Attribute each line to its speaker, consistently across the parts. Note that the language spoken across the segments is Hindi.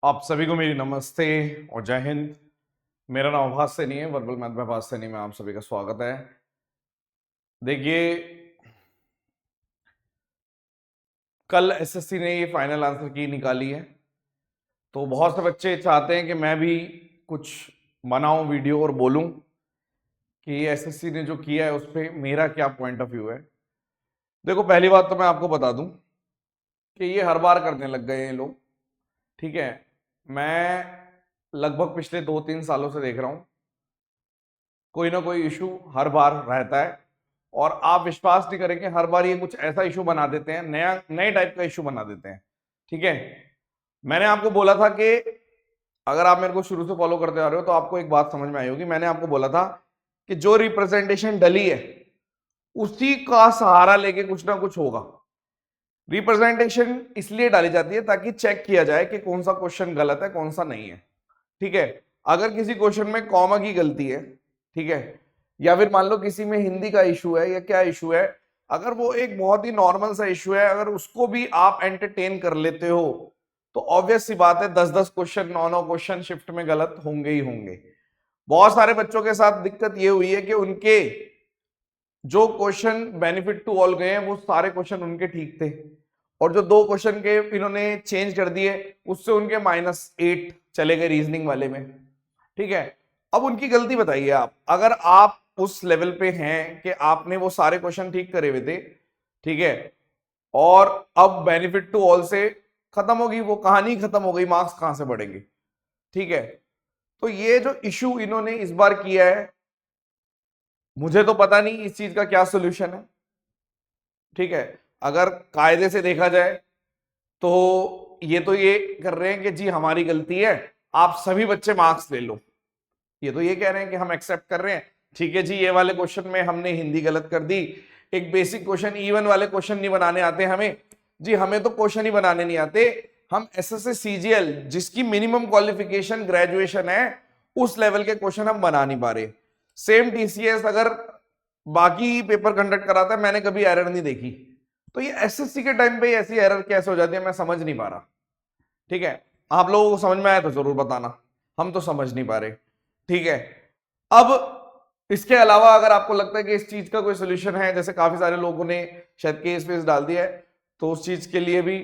Speaker 1: आप सभी को मेरी नमस्ते और जय हिंद। मेरा नाम आभास सैनी है, वर्बल मैथ में आभास सैनी में आप सभी का स्वागत है। देखिए, कल एसएससी ने ये फाइनल आंसर की निकाली है, तो बहुत से बच्चे चाहते हैं कि मैं भी कुछ बनाऊं वीडियो और बोलूं कि एसएससी ने जो किया है उस पर मेरा क्या पॉइंट ऑफ व्यू है। देखो, पहली बात तो मैं आपको बता दूं कि ये हर बार करने लग गए हैं लोग। ठीक है, मैं लगभग पिछले 2-3 सालों से देख रहा हूं कोई ना कोई इशू हर बार रहता है, और आप विश्वास नहीं करेंगे, हर बार ये कुछ ऐसा इशू बना देते हैं, नया नए टाइप का इशू बना देते हैं। ठीक है, मैंने आपको बोला था कि अगर आप मेरे को शुरू से फॉलो करते आ रहे हो तो आपको एक बात समझ में आई होगी। मैंने आपको बोला था कि जो रिप्रेजेंटेशन डली है उसी का सहारा लेके कुछ ना कुछ होगा। रिप्रेजेंटेशन इसलिए डाली जाती है ताकि चेक किया जाए कि कौन सा क्वेश्चन गलत है, कौन सा नहीं है। ठीक है, अगर किसी क्वेश्चन में कॉमा की गलती है, ठीक है, या फिर मान लो किसी में हिंदी का इशू है या क्या इशू है, अगर वो एक बहुत ही नॉर्मल सा इशू है, अगर उसको भी आप एंटरटेन कर लेते हो तो ऑब्वियस सी बात है 10-10 क्वेश्चन 9-9 क्वेश्चन शिफ्ट में गलत होंगे ही होंगे। बहुत सारे बच्चों के साथ दिक्कत ये हुई है कि उनके जो क्वेश्चन बेनिफिट टू ऑल गए हैं वो सारे क्वेश्चन उनके ठीक थे, और जो 2 क्वेश्चन के इन्होंने चेंज कर दिए उससे उनके -8 चले गए रीजनिंग वाले में। ठीक है, अब उनकी गलती बताइए आप, अगर आप उस लेवल पे हैं कि आपने वो सारे क्वेश्चन ठीक करे हुए थे, ठीक है, और अब बेनिफिट टू ऑल से खत्म होगी, वो कहानी खत्म हो गई, मार्क्स कहां से बढ़ेंगे। ठीक है, तो ये जो इशू इन्होंने इस बार किया है, मुझे तो पता नहीं इस चीज का क्या सोल्यूशन है। ठीक है, अगर कायदे से देखा जाए तो ये कर रहे हैं कि जी हमारी गलती है, आप सभी बच्चे मार्क्स ले लो। ये तो ये कह रहे हैं कि हम एक्सेप्ट कर रहे हैं, ठीक है जी, ये वाले क्वेश्चन में हमने हिंदी गलत कर दी, एक बेसिक क्वेश्चन इवन वाले क्वेश्चन नहीं बनाने आते हमें, जी हमें तो क्वेश्चन ही बनाने नहीं आते, हम एसएससी सीजीएल जिसकी मिनिमम क्वालिफिकेशन ग्रेजुएशन है उस लेवल के क्वेश्चन हम बना नहीं पा रहे। सेम टीसीएस अगर बाकी पेपर कंडक्ट कराता है, मैंने कभी एरर नहीं देखी, तो ये एसएससी के टाइम पे ऐसी एरर कैसे हो जाती है, मैं समझ नहीं पा रहा। ठीक है, आप लोगों को समझ में आया तो जरूर बताना, हम तो समझ नहीं पा रहे। ठीक है, अब इसके अलावा अगर आपको लगता है कि इस चीज का कोई सोल्यूशन है, जैसे काफी सारे लोगों ने शायद केस वेस डाल दिया है, तो उस चीज के लिए भी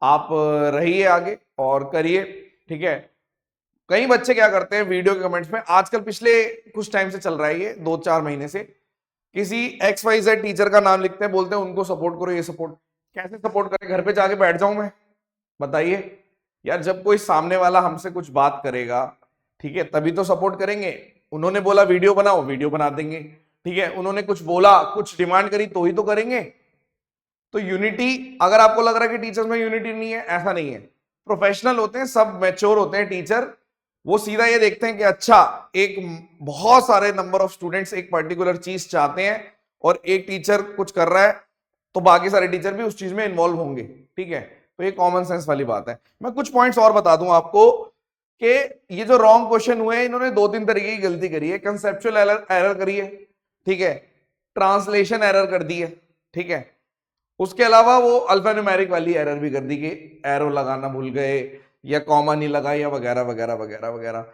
Speaker 1: आप रहिए आगे और करिए। ठीक है, कई बच्चे क्या करते हैं वीडियो के कमेंट्स में, आजकल पिछले कुछ टाइम से चल रहा है ये 2-4 महीने से, किसी XYZ टीचर का नाम लिखते हैं, बोलते हैं उनको सपोर्ट करो, ये सपोर्ट। कैसे सपोर्ट करें, घर पे जाके बैठ जाऊं मैं, बताइए यार। जब कोई सामने वाला हमसे कुछ बात करेगा, ठीक है, तभी तो सपोर्ट करेंगे। उन्होंने बोला वीडियो बनाओ, वीडियो बना देंगे। ठीक है, उन्होंने कुछ बोला, कुछ डिमांड करी, तो ही तो करेंगे। तो यूनिटी, अगर आपको लग रहा है कि टीचर्स में यूनिटी नहीं है, ऐसा नहीं है। प्रोफेशनल होते हैं, सब मैच्योर होते हैं टीचर, वो सीधा ये देखते हैं कि अच्छा, एक बहुत सारे नंबर ऑफ स्टूडेंट्स एक पर्टिकुलर चीज चाहते हैं और एक टीचर कुछ कर रहा है, तो बाकी सारे टीचर भी उस चीज में इन्वॉल्व होंगे। ठीक है, तो ये कॉमन सेंस वाली बात है। मैं कुछ पॉइंट्स और बता दूं आपको कि ये जो रॉन्ग क्वेश्चन हुए हैं, इन्होंने 2-3 तरीके की गलती करी है। कंसेप्चुअल एरर करी है, ठीक है, ट्रांसलेशन एरर कर दी है, ठीक है, उसके अलावा वो अल्फान्यूमेरिक वाली एरर भी कर दी कि एरो लगाना भूल गए या कॉमा नहीं लगाया या वगैरह वगैरह वगैरह वगैरह।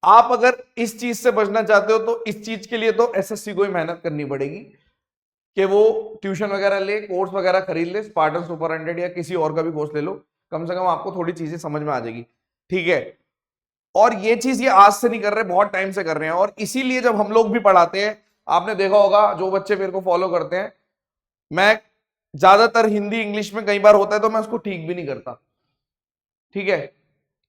Speaker 1: आप अगर इस चीज से बचना चाहते हो तो इस चीज के लिए तो एसएससी को ही मेहनत करनी पड़ेगी कि वो ट्यूशन वगैरह ले, कोर्स वगैरह खरीद ले, स्पार्टन सुपर 100 या किसी और का भी कोर्स ले लो, कम से कम आपको थोड़ी चीजें समझ में आ जाएगी। ठीक है, और ये चीज ये आज से नहीं कर रहे, बहुत टाइम से कर रहे हैं, और इसीलिए जब हम लोग भी पढ़ाते हैं, आपने देखा होगा जो बच्चे मेरे को फॉलो करते हैं, मैं ज्यादातर हिंदी इंग्लिश में कई बार होता है तो मैं उसको ठीक भी नहीं करता। ठीक है,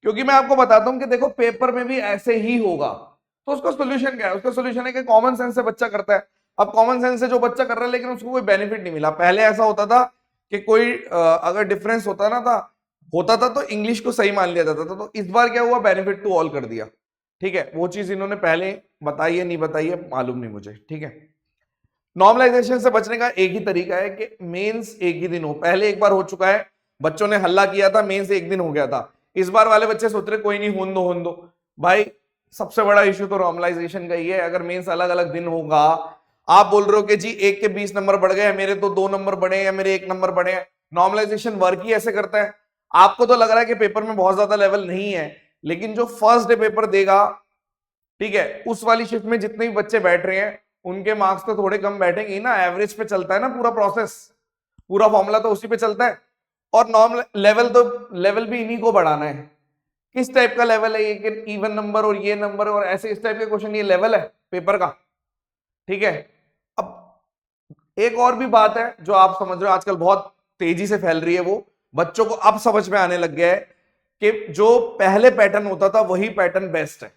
Speaker 1: क्योंकि मैं आपको बताता हूं कि देखो पेपर में भी ऐसे ही होगा, तो उसका सोल्यूशन क्या है, उसका सोल्यूशन है कि कॉमन सेंस से बच्चा करता है। अब कॉमन सेंस से जो बच्चा कर रहा है लेकिन उसको कोई बेनिफिट नहीं मिला, पहले ऐसा होता था कि कोई अगर डिफरेंस होता था तो इंग्लिश को सही मान लिया जाता था, तो इस बार क्या हुआ, बेनिफिट टू ऑल कर दिया। ठीक है, वो चीज इन्होंने पहले बताई है नहीं बताई है मालूम नहीं मुझे। ठीक है, नॉर्मलाइजेशन से बचने का एक ही तरीका है कि मेंस एक ही दिन हो। पहले एक बार हो चुका है, बच्चों ने हल्ला किया था, मेंस एक दिन हो गया था। इस बार वाले बच्चे सोच रहे कोई नहीं, होन दो भाई। सबसे बड़ा इश्यू तो नॉर्मलाइजेशन का ही है। अगर मेंस अलग अलग दिन होगा, आप बोल रहे हो कि जी एक के 20 नंबर बढ़ गए, मेरे तो 2 नंबर बढ़े या मेरे 1 नंबर बढ़े हैं, नॉर्मलाइजेशन वर्क ही ऐसे करता है। आपको तो लग रहा है कि पेपर में बहुत ज्यादा लेवल नहीं है, लेकिन जो फर्स्ट डे पेपर देगा, ठीक है, उस वाली शिफ्ट में जितने भी बच्चे बैठ रहे हैं उनके मार्क्स तो थोड़े कम बैठेंगे ही ना। एवरेज पे चलता है ना पूरा प्रोसेस, पूरा फॉर्मूला तो उसी पे चलता है। और नॉर्मल लेवल तो लेवल भी इन्हीं को बढ़ाना है। किस टाइप का लेवल है ये कि इवन नंबर और ये नंबर और ऐसे इस टाइप के क्वेश्चन, ये लेवल है पेपर का, ठीक है। अब एक और भी बात है जो आप समझ रहे हो आजकल बहुत तेजी से फैल रही है, वो बच्चों को अब समझ में आने लग गया है कि जो पहले पैटर्न होता था वही पैटर्न बेस्ट है,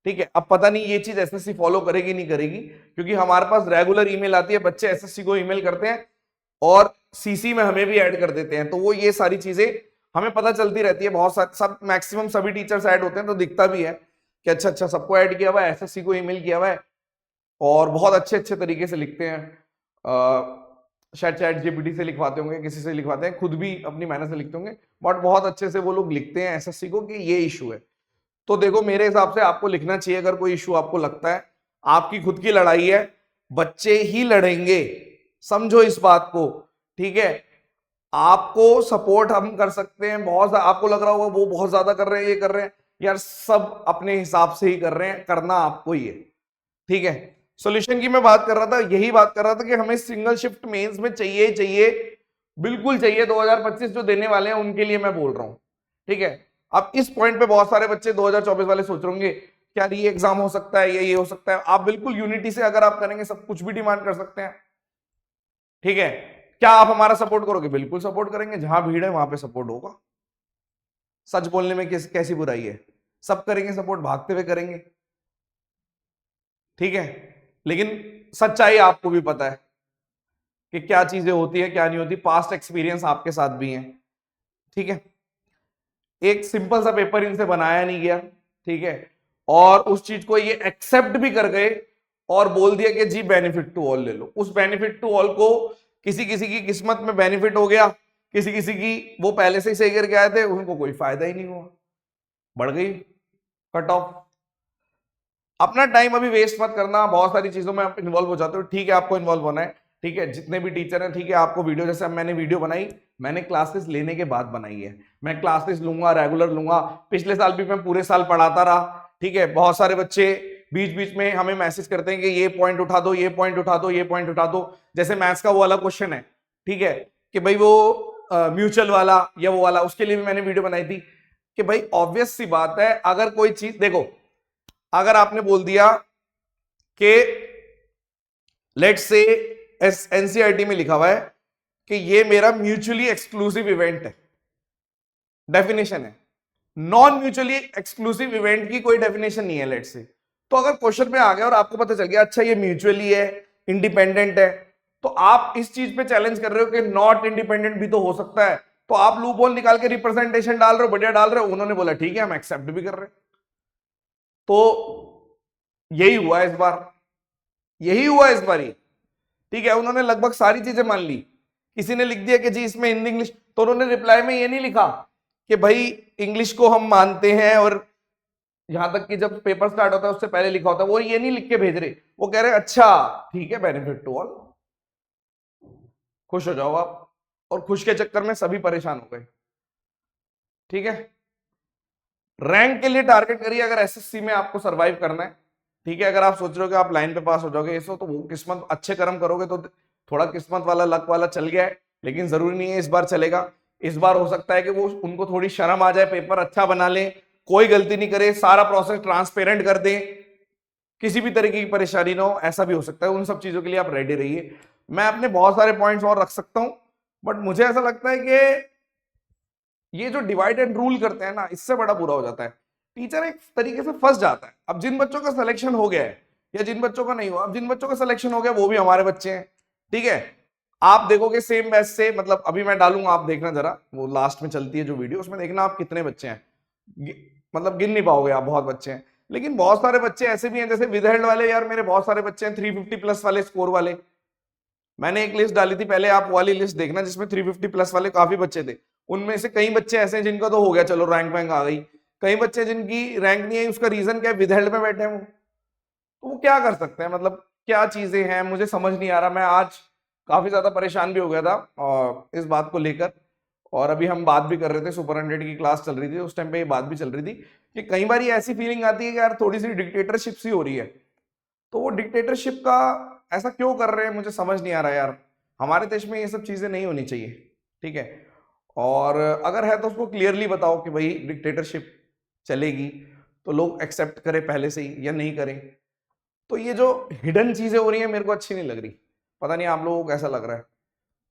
Speaker 1: ठीक है। अब पता नहीं ये चीज एसएससी फॉलो करेगी नहीं करेगी, क्योंकि हमारे पास रेगुलर ईमेल आती है, बच्चे एसएससी को ईमेल करते हैं और सीसी में हमें भी ऐड कर देते हैं, तो वो ये सारी चीजें हमें पता चलती रहती है। बहुत सारे सब मैक्सिमम सभी टीचर्स ऐड होते हैं, तो दिखता भी है कि अच्छा अच्छा सबको ऐड किया हुआ है, एसएससी को ईमेल किया हुआ है, और बहुत अच्छे अच्छे तरीके से लिखते हैं। शायद चैट जीपीटी से लिखवाते होंगे, किसी से लिखवाते हैं, खुद भी अपनी मेहनत से लिखते होंगे, बट बहुत अच्छे से वो लोग लिखते हैं एसएससी को कि ये इशू है। तो देखो मेरे हिसाब से आपको लिखना चाहिए, अगर कोई इशू आपको लगता है, आपकी खुद की लड़ाई है, बच्चे ही लड़ेंगे, समझो इस बात को, ठीक है। आपको सपोर्ट हम कर सकते हैं बहुत, आपको लग रहा होगा वो बहुत ज्यादा कर रहे हैं, ये कर रहे हैं, यार सब अपने हिसाब से ही कर रहे हैं, करना आपको ही है, ठीक है। सॉल्यूशन की मैं बात कर रहा था, यही बात कर रहा था कि हमें सिंगल शिफ्ट मेंस में चाहिए चाहिए, बिल्कुल चाहिए। 2025 जो देने वाले हैं उनके लिए मैं बोल रहा हूं, ठीक है। अब इस पॉइंट पे बहुत सारे बच्चे 2024 वाले सोच रहे होंगे क्या ये एग्जाम हो सकता है, ये हो सकता है। आप बिल्कुल यूनिटी से अगर आप करेंगे सब कुछ भी डिमांड कर सकते हैं, ठीक है। क्या आप हमारा सपोर्ट करोगे? बिल्कुल सपोर्ट करेंगे, जहां भीड़ है वहां पे सपोर्ट होगा। सच बोलने में कैसी बुराई है, सब करेंगे सपोर्ट, भागते हुए करेंगे, ठीक है। लेकिन सच्चाई आपको भी पता है कि क्या चीजें होती है क्या नहीं होती, पास्ट एक्सपीरियंस आपके साथ भी है, ठीक है। एक सिंपल सा पेपर इनसे बनाया नहीं गया, ठीक है, और उस चीज को ये एक्सेप्ट भी कर गए और बोल दिया कि जी बेनिफिट टू ऑल ले लो। उस बेनिफिट टू ऑल को किसी किसी की किस्मत में बेनिफिट हो गया, किसी किसी की वो पहले से ही सही करके आए थे, उनको कोई फायदा ही नहीं हुआ, बढ़ गई कट ऑफ। अपना टाइम अभी वेस्ट मत करना, बहुत सारी चीजों में आप इन्वॉल्व हो जाते हो, ठीक है, आपको इन्वॉल्व होना है, ठीक है। जितने भी टीचर हैं, ठीक है, आपको वीडियो, जैसे मैंने वीडियो बनाई, मैंने क्लासेस लेने के बाद बनाई है, मैं क्लासेस लूंगा, रेगुलर लूंगा। पिछले साल भी मैं पूरे साल पढ़ाता रहा, ठीक है। बहुत सारे बच्चे बीच बीच में हमें मैसेज करते हैं कि ये पॉइंट उठा दो, ये पॉइंट उठा दो, ये पॉइंट उठा दो। जैसे मैथ्स का वो वाला क्वेश्चन है, ठीक है, कि भाई वो म्यूचुअल वाला या वो वाला, उसके लिए भी मैंने वीडियो बनाई थी कि भाई ऑब्वियस सी बात है, अगर कोई चीज देखो, अगर आपने बोल दिया कि लेट्स से एनसीईआरटी में लिखा हुआ है कि ये मेरा म्यूचुअली एक्सक्लूसिव इवेंट है, डेफिनेशन है, नॉन म्यूचुअली एक्सक्लूसिव इवेंट की कोई डेफिनेशन नहीं है लेट्स से। तो अगर क्वेश्चन में आ गया और आपको पता चल गया अच्छा ये म्यूचुअली है, इंडिपेंडेंट है, तो आप इस चीज पे चैलेंज कर रहे हो कि नॉट इंडिपेंडेंट भी तो हो सकता है, तो आप लूप होल निकाल के रिप्रेजेंटेशन डाल रहे हो, बढ़िया डाल रहे हो। उन्होंने बोला ठीक है हम एक्सेप्ट भी कर रहे हैं। तो यही हुआ इस बार, यही हुआ इस बार, ठीक है। उन्होंने लगभग सारी चीजें मान ली। किसी ने लिख दिया कि जी इसमें हिंदी इंग्लिश, तो उन्होंने रिप्लाई में ये नहीं लिखा कि भाई इंग्लिश को हम मानते हैं, और यहां तक कि जब पेपर स्टार्ट होता है उससे पहले लिखा होता है, वो ये नहीं लिख के भेज रहे, वो कह रहे अच्छा ठीक है बेनिफिट टू ऑल, खुश हो जाओ आप। और खुश के चक्कर में सभी परेशान हो गए, ठीक है। रैंक के लिए टारगेट करिए अगर एसएससी में आपको सरवाइव करना है, ठीक है। अगर आप सोच रहे हो कि आप लाइन पे पास हो जाओगे ऐसा, तो वो किस्मत, अच्छे कर्म करोगे तो थोड़ा किस्मत वाला, लक वाला चल गया है, लेकिन जरूरी नहीं है इस बार चलेगा। इस बार हो सकता है कि वो उनको थोड़ी शर्म आ जाए, पेपर अच्छा बना ले, कोई गलती नहीं करे, सारा प्रोसेस ट्रांसपेरेंट कर दे, किसी भी तरीके की परेशानी ना हो, ऐसा भी हो सकता है। उन सब चीजों के लिए आप रेडी रहिए। मैं अपने बहुत सारे पॉइंट्स और रख सकता हूं, बट मुझे ऐसा लगता है कि ये जो डिवाइड एंड रूल करते हैं ना, इससे बड़ा बुरा हो जाता है। टीचर एक तरीके से फंस जाता है। अब जिन बच्चों का सिलेक्शन हो गया है या जिन बच्चों का नहीं हुआ, अब जिन बच्चों का सिलेक्शन हो गया वो भी हमारे बच्चे हैं, ठीक है। आप देखोगे सेम बैच से, मतलब अभी मैं डालूंगा, आप देखना जरा, वो लास्ट में चलती है जो वीडियो, उसमें देखना आप कितने बच्चे हैं, मतलब गिन नहीं पाओगे आप, बहुत बच्चे हैं। लेकिन बहुत सारे बच्चे ऐसे भी हैं जैसे विदर्भ वाले, यार मेरे बहुत सारे बच्चे हैं 350 प्लस वाले स्कोर वाले। मैंने एक लिस्ट डाली थी पहले, आप वाली लिस्ट देखना जिसमें 350 प्लस वाले काफी बच्चे थे। उनमें से कई बच्चे ऐसे हैं जिनका तो हो गया, चलो रैंक वैंक आ गई। कई बच्चे जिनकी रैंक नहीं है, उसका रीजन क्या है, विदर्भ में बैठे हैं वो, तो वो क्या कर सकते हैं, मतलब क्या चीजें हैं मुझे समझ नहीं आ रहा। मैं आज काफी ज्यादा परेशान भी हो गया था और इस बात को लेकर, और अभी हम बात भी कर रहे थे, सुपर 100 की क्लास चल रही थी उस टाइम पे, ये बात भी चल रही थी कि कई बार ये ऐसी फीलिंग आती है कि यार थोड़ी सी डिक्टेटरशिप सी हो रही है। तो वो डिक्टेटरशिप का ऐसा क्यों कर रहे हैं मुझे समझ नहीं आ रहा यार। हमारे देश में ये सब चीजें नहीं होनी चाहिए, ठीक है। और अगर है तो उसको क्लियरली बताओ कि भाई डिक्टेटरशिप चलेगी तो लोग एक्सेप्ट करें पहले से ही या नहीं करें। तो ये जो हिडन चीजें हो रही हैं मेरे को अच्छी नहीं लग रही, पता नहीं आप लोगों को कैसा लग रहा है।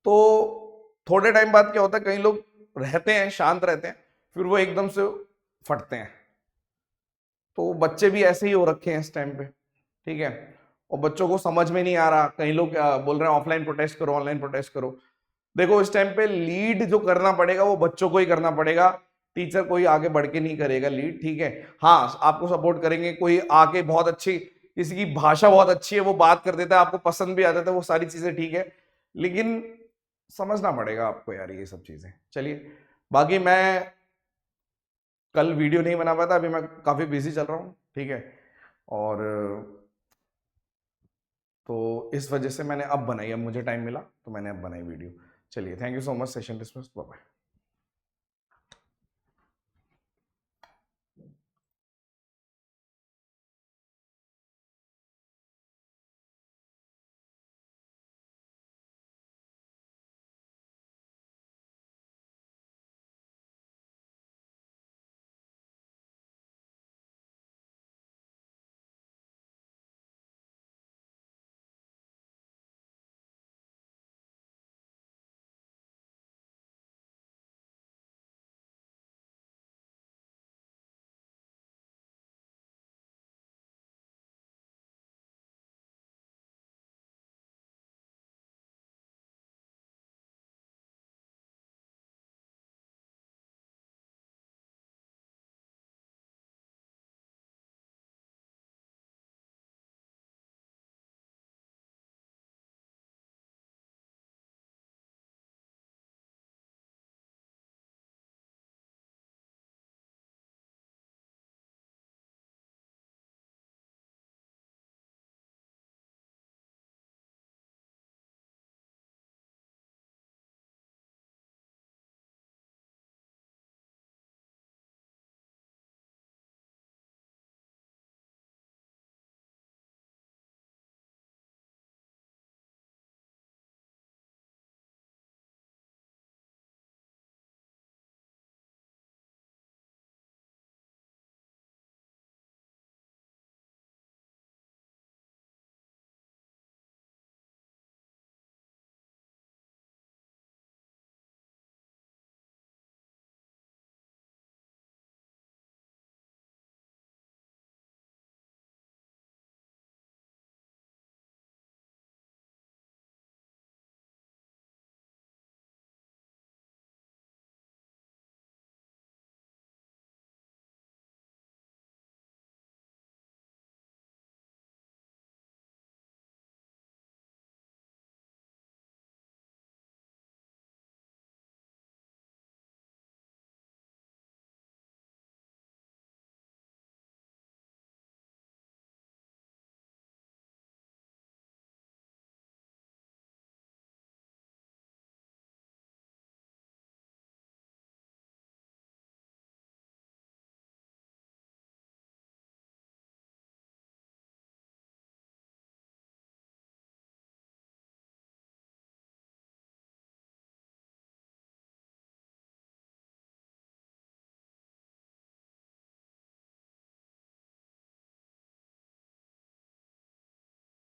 Speaker 1: तो थोड़े टाइम बाद क्या होता है, कई लोग रहते हैं शांत रहते हैं, फिर वो एकदम से फटते हैं। तो बच्चे भी ऐसे ही हो रखे हैं इस टाइम पे, ठीक है। और बच्चों को समझ में नहीं आ रहा, कई लोग बोल रहे हैं ऑफलाइन प्रोटेस्ट करो, ऑनलाइन प्रोटेस्ट करो। देखो इस टाइम पे लीड जो करना पड़ेगा वो बच्चों को ही करना पड़ेगा, टीचर कोई आगे बढ़ के नहीं करेगा लीड, ठीक है। हाँ आपको सपोर्ट करेंगे, कोई आके बहुत अच्छी, किसी की भाषा बहुत अच्छी है वो बात कर देता है, आपको पसंद भी आ जाता है, वो सारी चीजें ठीक है, लेकिन समझना पड़ेगा आपको यार ये सब चीजें। चलिए, बाकी मैं कल वीडियो नहीं बना पाया था, अभी मैं काफी बिजी चल रहा हूँ, ठीक है। और तो इस वजह से मैंने अब बनाई, अब मुझे टाइम मिला तो मैंने अब बनाई वीडियो। चलिए, thank you so much, session dismissed, bye bye.